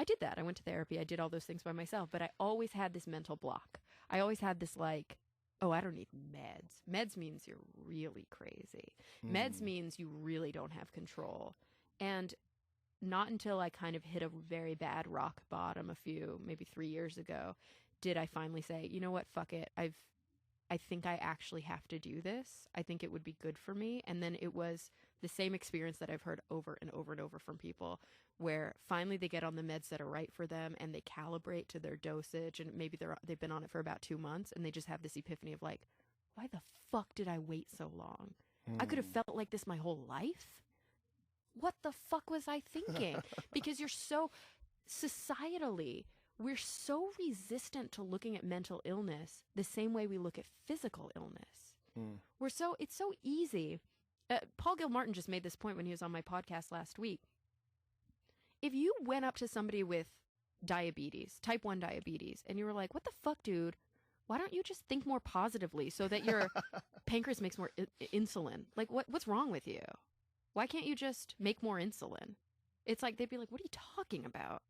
I did that. I went to therapy. I did all those things by myself, but I always had this mental block. I always had this like, oh, I don't need meds. Meds means you're really crazy. Meds means you really don't have control. And not until I kind of hit a very bad rock bottom maybe 3 years ago, did I finally say, you know what, fuck it. I think I actually have to do this. I think it would be good for me. And then it was the same experience that I've heard over and over and over from people, where finally they get on the meds that are right for them and they calibrate to their dosage, and maybe they've been on it for about 2 months, and they just have this epiphany of like, why the fuck did I wait so long? I could have felt like this my whole life. What the fuck was I thinking? Because you're so societally, we're so resistant to looking at mental illness the same way we look at physical illness. It's so easy. Paul Gilmartin just made this point when he was on my podcast last week. If you went up to somebody with diabetes, type 1 diabetes, and you were like, what the fuck, dude? Why don't you just think more positively so that your pancreas makes more insulin? Like, what's wrong with you? Why can't you just make more insulin? It's like, they'd be like, what are you talking about?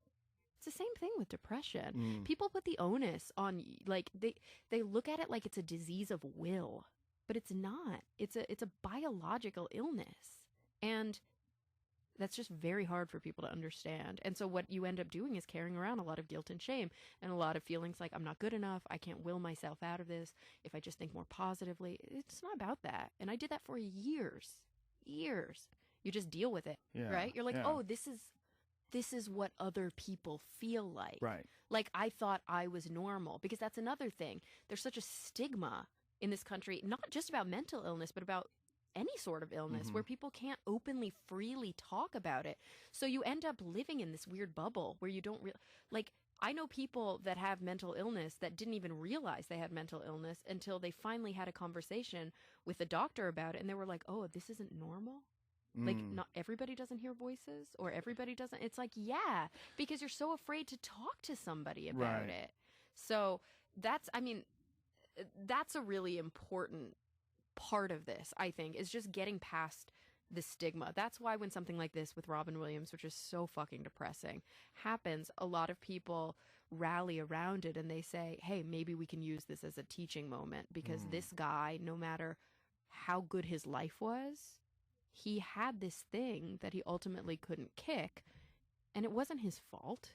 It's the same thing with depression. People put the onus on, like, they look at it like it's a disease of will, but it's not. It's a biological illness. And that's just very hard for people to understand. And so what you end up doing is carrying around a lot of guilt and shame and a lot of feelings like, I'm not good enough. I can't will myself out of this. If I just think more positively, it's not about that. And I did that for years. You just deal with it, right? You're like, oh, this is what other people feel like. Right. Like, I thought I was normal, because that's another thing. There's such a stigma in this country, not just about mental illness, but about any sort of illness, where people can't openly, freely talk about it. So you end up living in this weird bubble where you don't like, I know people that have mental illness that didn't even realize they had mental illness until they finally had a conversation with a doctor about it. And they were like, oh, this isn't normal. Like, not everybody doesn't hear voices, or everybody doesn't. It's like, yeah, because you're so afraid to talk to somebody about it. So that's a really important part of this, I think, is just getting past the stigma. That's why when something like this with Robin Williams, which is so fucking depressing, happens, a lot of people rally around it and they say, hey, maybe we can use this as a teaching moment, because this guy, no matter how good his life was, he had this thing that he ultimately couldn't kick, and it wasn't his fault.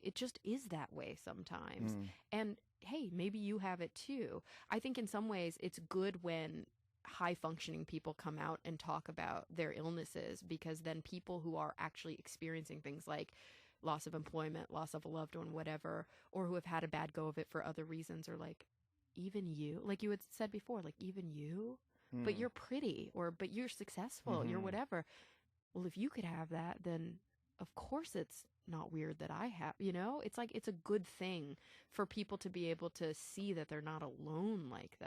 It just is that way sometimes. And hey, maybe you have it too. I think in some ways it's good when high functioning people come out and talk about their illnesses, because then people who are actually experiencing things like loss of employment, loss of a loved one, whatever, or who have had a bad go of it for other reasons, are like, even you, like you had said before, like, even you, but you're pretty, but you're successful, you're whatever. Well, if you could have that, then of course it's not weird that I have, it's like, it's a good thing for people to be able to see that they're not alone like that.